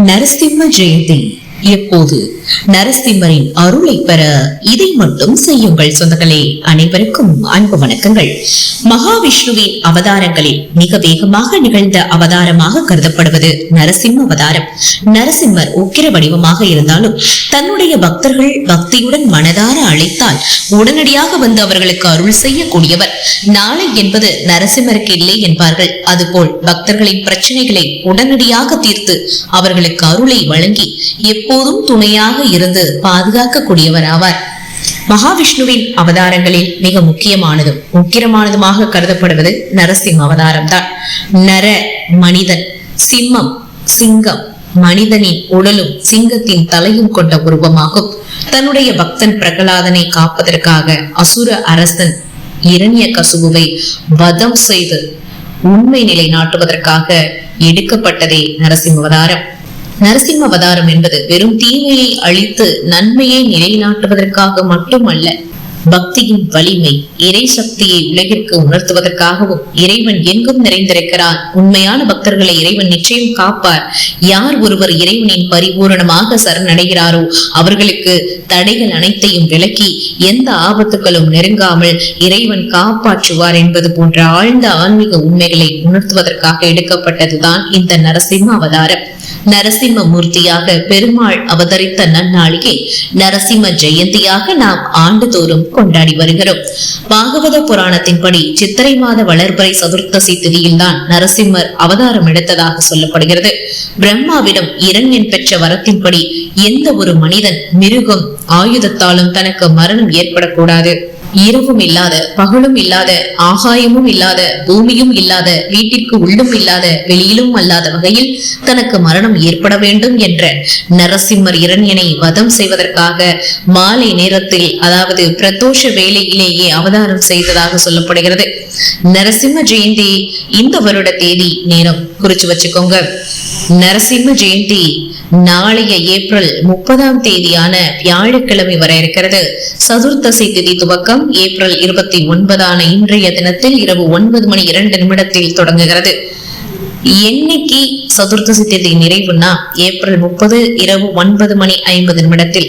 நரசிம்ம ஜெயந்தி எப்போது? நரசிம்மரின் அருளை பெற இதை மட்டும் செய்யுங்கள். சொந்தங்களே, அனைவருக்கும் அன்பு வணக்கங்கள். மகாவிஷ்ணுவின் அவதாரங்களில் மிக வேகமாக நிகழ்ந்த அவதாரமாக கருதப்படுவது நரசிம்ம அவதாரம். நரசிம்மர் உக்கிர வடிவமாக இருந்தாலும் தன்னுடைய பக்தர்கள் பக்தியுடன் மனதார அழைத்தால் உடனடியாக வந்து அவர்களுக்கு அருள் செய்யக்கூடியவர். நாளை என்பது நரசிம்மருக்கு இல்லை என்பார்கள். அதுபோல் பக்தர்களின் பிரச்சனைகளை உடனடியாக தீர்த்து அவர்களுக்கு அருளை வழங்கி எப்போதும் துணையாக இருந்து பாதுகாக்கக்கூடியவர் ஆவார். மகாவிஷ்ணுவின் அவதாரங்களில் மிக முக்கியமானதும் உக்கிரமானதுமாக கருதப்படுவது நரசிம்ம அவதாரம் தான். நர மனிதன், சிம்மம் சிங்கம், மனிதனின் உடலும் சிங்கத்தின் தலையும் கொண்ட உருவமாகும். தன்னுடைய பக்தன் பிரகலாதனை காப்பதற்காக அசுர அரசன் இரண்யகசுபுவை வதம் செய்து உண்மை நிலை நாட்டுவதற்காக எடுக்கப்பட்டதே நரசிம்ம அவதாரம். நரசிம்ம அவதாரம் என்பது வெறும் தீமையை அழித்து நன்மையை நிலைநாட்டுவதற்காக மட்டுமல்ல, பக்தியின் வலிமை, இறை சக்தியை உலகிற்கு உணர்த்துவதற்காகவும் இறைவன் எங்கும் நிறைந்திருக்கிறார், உண்மையான பக்தர்களை இறைவன் நிச்சயம் காப்பார், யார் ஒருவர் இறைவனின் பரிபூரணமாக சரணடைகிறாரோ அவர்களுக்கு தடைகள் அனைத்தையும் விலக்கி எந்த ஆபத்துகளும் நெருங்காமல் இறைவன் காப்பாற்றுவார் என்பது போன்ற ஆழ்ந்த ஆன்மீக உண்மைகளை உணர்த்துவதற்காக எடுக்கப்பட்டதுதான் இந்த நரசிம்ம அவதாரம். நரசிம்ம மூர்த்தியாக பெருமாள் அவதரித்த நன்னாளிகை நரசிம்ம ஜெயந்தியாக நாம் ஆண்டுதோறும் கொண்டாடி வருகிறோம். பாகவத புராணத்தின்படி சித்திரை மாத வளர்பிறை சதுர்த்தசி திதியில் தான் நரசிம்மர் அவதாரம் எடுத்ததாக சொல்லப்படுகிறது. பிரம்மாவிடம் இரண்யன் பெற்ற வரத்தின்படி எந்த ஒரு மனிதன், மிருகம், ஆயுதத்தாலும் தனக்கு மரணம் ஏற்படக்கூடாது. இரவும் இல்லாத, பகலும் இல்லாத, ஆகாயமும் இல்லாத, பூமியும் இல்லாத, வீட்டிற்கு உள்ளும் இல்லாத, வெளியிலும் அல்லாத வகையில் தனக்கு மரணம் ஏற்பட வேண்டும் என்ற நரசிம்மர் இரண்யனை வதம் செய்வதற்காக மாலை நேரத்தில், அதாவது பிரதோஷ வேளையிலேயே அவதாரம் செய்ததாக சொல்லப்படுகிறது. நரசிம்ம ஜெயந்தி இந்த வருட தேதி நேரம் குறிச்சு வச்சுக்கோங்க. நரசிம்ம ஜெயந்தி நாளைய ஏப்ரல் 30ஆம் தேதியான வியாழக்கிழமை வர இருக்கிறது. சதுர்த்தசி திதி துவக்கம் ஏப்ரல் 29 இன்றைய தினத்தில் இரவு 9:02 தொடங்குகிறது. என்னைக்கு சதுர்த்தசி திதி நிறைவுனா ஏப்ரல் 30 இரவு 9:50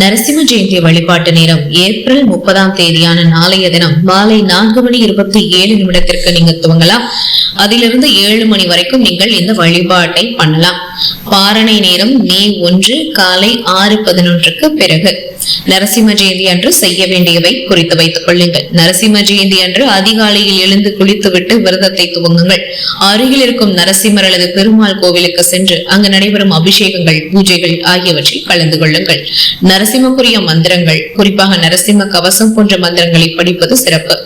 நரசிம்ம ஜெயந்தி வழிபாட்டு நேரம் ஏப்ரல் 30ஆம் தேதியான நாளைய தினம் மாலை 4:27 நீங்க துவங்கலாம். அதிலிருந்து 7 மணி வரைக்கும் நீங்கள் இந்த வழிபாட்டை பண்ணலாம். பாரணை நேரம் மே 1 காலை 6:11 பிறகு. நரசிம்ம ஜெயந்தி அன்று செய்ய வேண்டியவை குறித்து வைத்துக் கொள்ளுங்கள். நரசிம்ம ஜெயந்தி அன்று அதிகாலையில் எழுந்து குளித்துவிட்டு விரதத்தை துவங்குங்கள். அருகில் இருக்கும் நரசிம்மர் அல்லது பெருமாள் கோவிலுக்கு சென்று அங்கு நடைபெறும் அபிஷேகங்கள், பூஜைகள் ஆகியவற்றில் கலந்து கொள்ளுங்கள். நரசிம்மக்குரிய மந்திரங்கள், குறிப்பாக நரசிம்ம கவசம் போன்ற மந்திரங்களை படிப்பது சிறப்பு.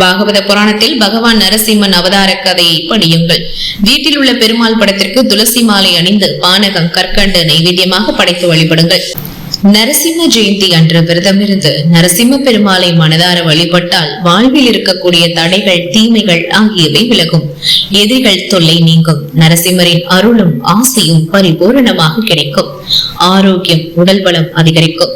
பாகவத புராணத்தில் பகவான் நரசிம்மன் அவதார கதையை படியுங்கள். வீட்டில் உள்ள பெருமாள் படத்திற்கு துளசி மாலை அணிந்து பானகம், கற்கண்டு நைவேத்தியமாக படைத்து வழிபடுங்கள். நரசிம்ம ஜெயந்தி அன்று விரதமிருந்து நரசிம்ம பெருமாளை மனதார வழிபட்டால் வாழ்வில் இருக்கக்கூடிய தடைகள், தீமைகள் ஆகியவை விலகும். எதிரிகள் தொல்லை நீங்கும். நரசிம்மரின் அருளும் ஆசையும் பரிபூரணமாக கிடைக்கும். ஆரோக்கியம், உடல் பலம் அதிகரிக்கும்.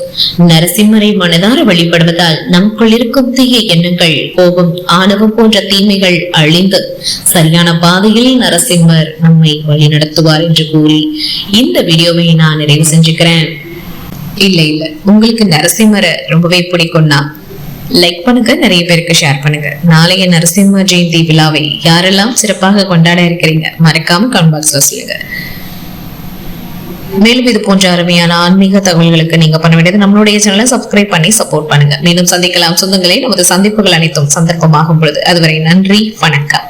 நரசிம்மரை மனதார வழிபடுவதால் நமக்குள் இருக்கும் தீய எண்ணங்கள், கோபம், ஆணவம் போன்ற தீமைகள் அழிந்து சரியான பாதையில் நரசிம்மர் நம்மை வழி நடத்துவார் என்று கூறி இந்த வீடியோவை நான் நிறைவு செஞ்சுக்கிறேன். இல்ல உங்களுக்கு நரசிம்மரை ரொம்பவே பிடிக்கும்னா லைக் பண்ணுங்க, நிறைய பேருக்கு ஷேர் பண்ணுங்க. நாளைய நரசிம்ம ஜெயந்தி விழாவை யாரெல்லாம் சிறப்பாக கொண்டாட இருக்கிறீங்க மறக்காம கமெண்ட் பாக்ஸ்ல சொல்லுங்க. மேலும் இது போன்ற அருமையான ஆன்மீக தகவல்களுக்கு நீங்க பண்ண வேண்டியது நம்மளுடைய சேனலை சப்ஸ்கிரைப் பண்ணி சப்போர்ட் பண்ணுங்க. மீண்டும் சந்திக்கலாம் சொந்தங்களே. நமது சந்திப்புகள் அனைத்தும் சந்தர்ப்பமாகும் பொழுது. அதுவரை நன்றி, வணக்கம்.